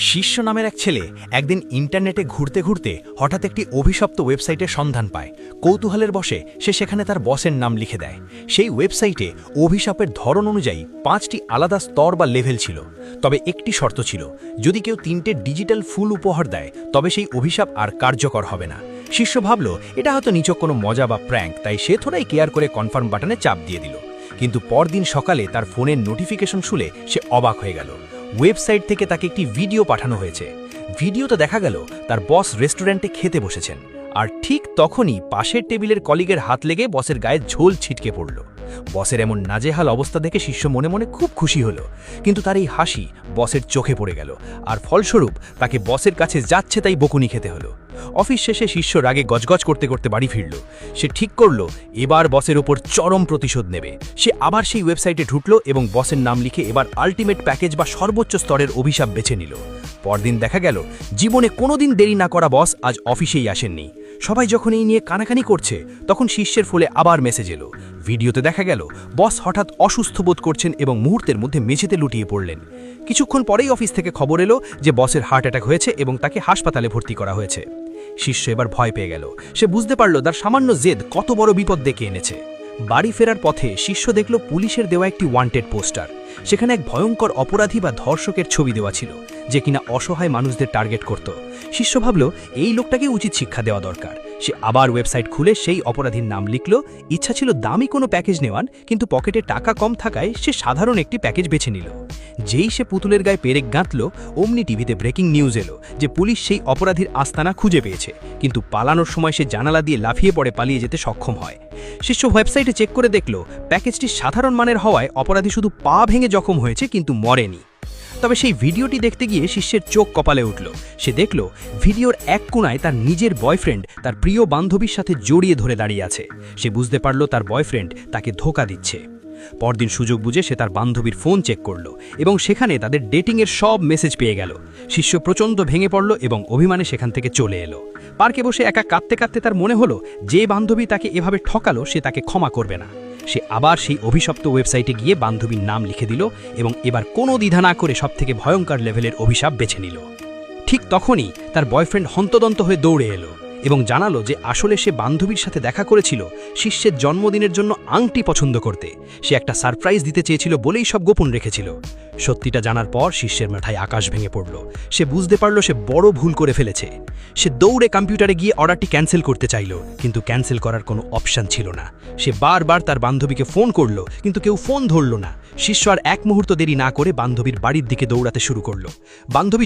শিষ্য নামের এক ছেলে একদিন ইন্টারনেটে ঘুরতে ঘুরতে হঠাৎ একটি অভিশপ্ত ওয়েবসাইটের সন্ধান পায়। কৌতূহলের বশে সে সেখানে তার বসের নাম লিখে দেয়। সেই ওয়েবসাইটে অভিশাপের ধরন অনুযায়ী 5টি আলাদা স্তর বা লেভেল ছিল। তবে একটি শর্ত ছিল, যদি কেউ 3টে ডিজিটাল ফুল উপহার দেয় তবে সেই অভিশাপ আর কার্যকর হবে না। শিষ্য ভাবল এটা হয়তো নিছক কোনো মজা বা প্র্যাঙ্ক, তাই সে থোড়াই কেয়ার করে কনফার্ম বাটনে চাপ দিয়ে দিল। কিন্তু পরদিন সকালে তার ফোনের নোটিফিকেশন শুনে সে অবাক হয়ে গেল। ওয়েবসাইট থেকে তাকে একটি ভিডিও পাঠানো হয়েছে। ভিডিওতে দেখা গেল তার বস রেস্টুরেন্টে খেতে বসেছেন, আর ঠিক তখনই পাশের টেবিলের কলিগের হাত লেগে বসের গায়ে ঝোল ছিটকে পড়ল। বসের এমন নাজেহাল অবস্থা দেখে শিষ্য মনে মনে খুব খুশি হলো, কিন্তু তার এই হাসি বসের চোখে পড়ে গেল, আর ফলস্বরূপ তাকে বসের কাছে যাচ্ছে তাই বকুনি খেতে হলো। অফিস শেষে শিষ্য রাগে গজগজ করতে করতে বাড়ি ফিরল। সে ঠিক করল এবার বসের ওপর চরম প্রতিশোধ নেবে। সে আবার সেই ওয়েবসাইটে ঢুকল এবং বসের নাম লিখে এবার আল্টিমেট প্যাকেজ বা সর্বোচ্চ স্তরের অভিশাপ বেছে নিল। পরদিন দেখা গেল জীবনে কোনোদিন দেরি না করা বস আজ অফিসেই আসেননি। সবাই যখন এই নিয়ে কানাকানি করছে তখন শিষ্যের ফলে আবার মেসেজ এলো। ভিডিওতে দেখা গেল বস হঠাৎ অসুস্থ বোধ করছেন এবং মুহূর্তের মধ্যে মেঝেতে লুটিয়ে পড়লেন। কিছুক্ষণ পরেই অফিস থেকে খবর এলো যে বসের হার্ট অ্যাটাক হয়েছে এবং তাকে হাসপাতালে ভর্তি করা হয়েছে। শিষ্য এবার ভয় পেয়ে গেল। সে বুঝতে পারল তার সামান্য জেদ কত বড় বিপদ ডেকে এনেছে। বাড়ি ফেরার পথে শিষ্য দেখল পুলিশের দেওয়া একটি ওয়ান্টেড পোস্টার। সেখানে এক ভয়ঙ্কর অপরাধী বা ধর্ষকের ছবি দেওয়া ছিল, যে কিনা অসহায় মানুষদের টার্গেট করত। শিষ্য ভাবল এই লোকটাকে উচিত শিক্ষা দেওয়া দরকার। সে আবার ওয়েবসাইট খুলে সেই অপরাধীর নাম লিখল। ইচ্ছা ছিল দামি কোনো প্যাকেজ নেওয়ার, কিন্তু পকেটে টাকা কম থাকায় সে সাধারণ একটি প্যাকেজ বেছে নিল। যেই সে পুতুলের গায়ে পেরেক গাঁথল, অমনি টিভিতে ব্রেকিং নিউজ এলো যে পুলিশ সেই অপরাধীর আস্তানা খুঁজে পেয়েছে, কিন্তু পালানোর সময় সে জানালা দিয়ে লাফিয়ে পড়ে পালিয়ে যেতে সক্ষম হয়। শিষ্য ওয়েবসাইটে চেক করে দেখল প্যাকেজটি সাধারণ মানের হওয়ায় অপরাধী শুধু পা ভেঙে জখম হয়েছে, কিন্তু মরেনি। তবে সেই ভিডিওটি দেখতে গিয়ে শিষ্যের চোখ কপালে উঠল। সে দেখল ভিডিওর এক কোণায় তার নিজের বয়ফ্রেন্ড তার প্রিয় বান্ধবীর সাথে জড়িয়ে ধরে দাঁড়িয়ে আছে। সে বুঝতে পারল তার বয়ফ্রেন্ড তাকে ধোঁকা দিচ্ছে। পরদিন সুযোগ বুঝে সে তার বান্ধবীর ফোন চেক করল এবং সেখানে তাদের ডেটিংয়ের সব মেসেজ পেয়ে গেল। শিষ্য প্রচণ্ড ভেঙে পড়ল এবং অভিমানে সেখান থেকে চলে এলো। পার্কে বসে একা কাঁদতে কাঁদতে তার মনে হলো যে বান্ধবী তাকে এভাবে ঠকালো সে তাকে ক্ষমা করবে না। সে আবার সেই অভিশপ্ত ওয়েবসাইটে গিয়ে বান্ধবীর নাম লিখে দিল এবং এবার কোনো দ্বিধা না করে সবথেকে ভয়ঙ্কর লেভেলের অভিশাপ বেছে নিল। ঠিক তখনই তার বয়ফ্রেন্ড হন্তদন্ত হয়ে দৌড়ে এলো এবং জানালো যে আসলে সে বান্ধবীর সাথে দেখা করেছিল শিষ্যের জন্মদিনের জন্য আংটি পছন্দ করতে। সে একটা সারপ্রাইজ দিতে চেয়েছিল বলেই সব গোপন রেখেছিল। সত্যিটা জানার পর শিষ্যের মাথায় আকাশ ভেঙে পড়ল। সে বুঝতে পারল সে বড় ভুল করে ফেলেছে। সে দৌড়ে কম্পিউটারে গিয়ে অর্ডারটি ক্যান্সেল করতে চাইল, কিন্তু ক্যান্সেল করার কোনো অপশন ছিল না। সে বারবার তার বান্ধবীকে ফোন করল, কিন্তু কেউ ফোন ধরল না। শিষ্য আর এক মুহূর্ত দেরি না করে বান্ধবীর বাড়ির দিকে দৌড়াতে শুরু করল। বান্ধবী